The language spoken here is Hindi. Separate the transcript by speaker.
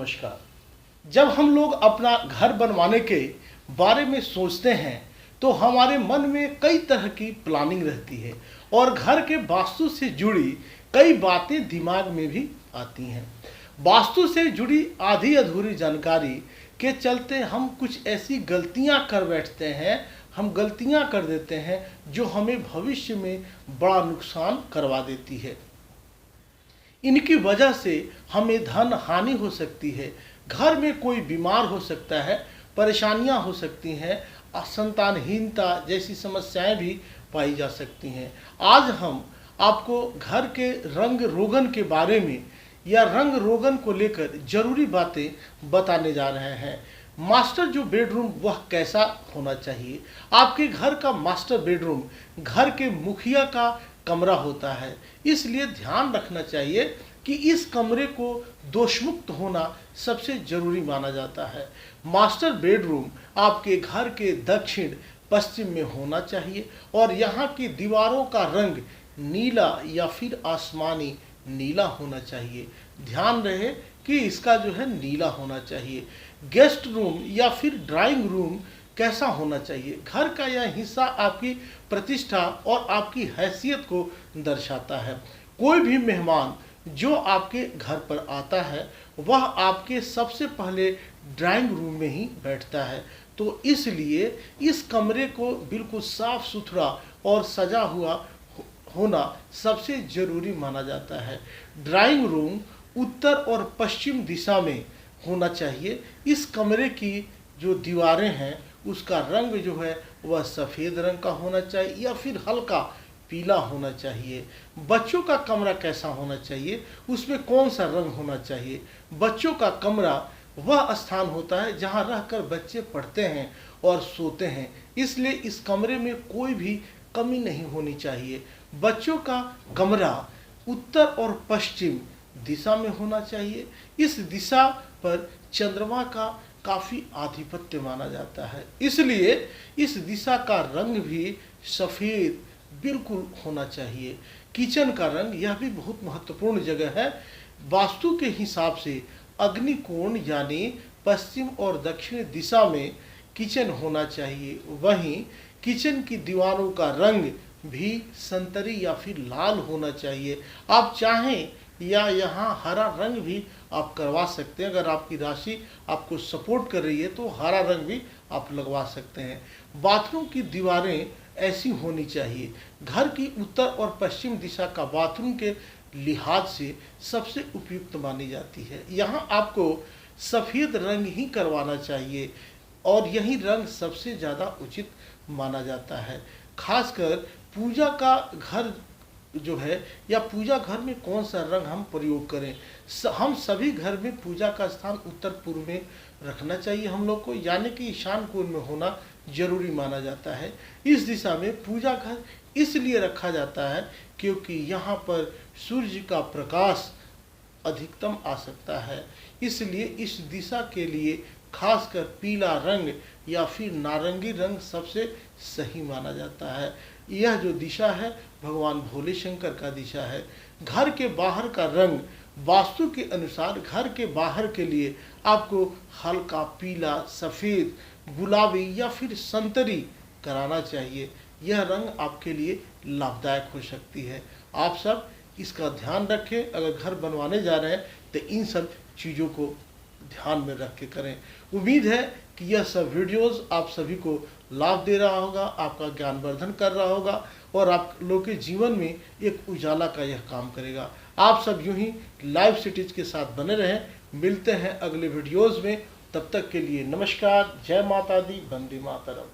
Speaker 1: नमस्कार। जब हम लोग अपना घर बनवाने के बारे में सोचते हैं तो हमारे मन में कई तरह की प्लानिंग रहती है और घर के वास्तु से जुड़ी कई बातें दिमाग में भी आती हैं। वास्तु से जुड़ी आधी अधूरी जानकारी के चलते हम कुछ ऐसी गलतियां कर बैठते हैं, हम गलतियां कर देते हैं जो हमें भविष्य में बड़ा नुकसान करवा देती है। इनकी वजह से हमें धन हानि हो सकती है, घर में कोई बीमार हो सकता है, परेशानियां हो सकती हैं, संतानहीनता जैसी समस्याएं भी पाई जा सकती हैं। आज हम आपको घर के रंग रोगन के बारे में या रंग रोगन को लेकर जरूरी बातें बताने जा रहे हैं। मास्टर जो बेडरूम वह कैसा होना चाहिए। आपके घर का मास्टर बेडरूम घर के मुखिया का कमरा होता है, इसलिए ध्यान रखना चाहिए कि इस कमरे को दोषमुक्त होना सबसे जरूरी माना जाता है। मास्टर बेडरूम आपके घर के दक्षिण पश्चिम में होना चाहिए और यहाँ की दीवारों का रंग नीला या फिर आसमानी नीला होना चाहिए। ध्यान रहे कि इसका जो है नीला होना चाहिए। गेस्ट रूम या फिर ड्राइंग रूम कैसा होना चाहिए। घर का यह हिस्सा आपकी प्रतिष्ठा और आपकी हैसियत को दर्शाता है। कोई भी मेहमान जो आपके घर पर आता है वह आपके सबसे पहले ड्राइंग रूम में ही बैठता है, तो इसलिए इस कमरे को बिल्कुल साफ सुथरा और सजा हुआ होना सबसे जरूरी माना जाता है। ड्राइंग रूम उत्तर और पश्चिम दिशा में होना चाहिए। इस कमरे की जो दीवारें हैं उसका रंग जो है वह सफ़ेद रंग का होना चाहिए या फिर हल्का पीला होना चाहिए। बच्चों का कमरा कैसा होना चाहिए, उसमें कौन सा रंग होना चाहिए। बच्चों का कमरा वह स्थान होता है जहां रहकर बच्चे पढ़ते हैं और सोते हैं, इसलिए इस कमरे में कोई भी कमी नहीं होनी चाहिए। बच्चों का कमरा उत्तर और पश्चिम दिशा में होना चाहिए। इस दिशा पर चंद्रमा का काफ़ी आधिपत्य माना जाता है, इसलिए इस दिशा का रंग भी सफ़ेद बिल्कुल होना चाहिए। किचन का रंग यह भी बहुत महत्वपूर्ण जगह है। वास्तु के हिसाब से अग्निकोण यानी पश्चिम और दक्षिण दिशा में किचन होना चाहिए। वहीं किचन की दीवारों का रंग भी संतरी या फिर लाल होना चाहिए। आप चाहें या यहाँ हरा रंग भी आप करवा सकते हैं। अगर आपकी राशि आपको सपोर्ट कर रही है तो हरा रंग भी आप लगवा सकते हैं। बाथरूम की दीवारें ऐसी होनी चाहिए। घर की उत्तर और पश्चिम दिशा का बाथरूम के लिहाज से सबसे उपयुक्त मानी जाती है। यहाँ आपको सफ़ेद रंग ही करवाना चाहिए और यही रंग सबसे ज़्यादा उचित माना जाता है। खासकर पूजा का घर जो है या पूजा घर में कौन सा रंग हम प्रयोग करें। हम सभी घर में पूजा का स्थान उत्तर पूर्व में रखना चाहिए हम लोग को, यानी कि ईशान कोण में होना जरूरी माना जाता है। इस दिशा में पूजा घर इसलिए रखा जाता है क्योंकि यहाँ पर सूर्य का प्रकाश अधिकतम आ सकता है, इसलिए इस दिशा के लिए खासकर पीला रंग या फिर नारंगी रंग सबसे सही माना जाता है। यह जो दिशा है भगवान भोले शंकर का दिशा है। घर के बाहर का रंग वास्तु के अनुसार घर के बाहर के लिए आपको हल्का पीला, सफ़ेद, गुलाबी या फिर संतरी कराना चाहिए। यह रंग आपके लिए लाभदायक हो सकती है। आप सब इसका ध्यान रखें। अगर घर बनवाने जा रहे हैं तो इन सब चीज़ों को ध्यान में रख के करें। उम्मीद है कि यह सब वीडियोस आप सभी को लाभ दे रहा होगा, आपका ज्ञानवर्धन कर रहा होगा और आप लोग के जीवन में एक उजाला का यह काम करेगा। आप सब यूं ही लाइव सिटीज के साथ बने रहें। मिलते हैं अगले वीडियोस में, तब तक के लिए नमस्कार। जय माता दी, वंदे मातरम।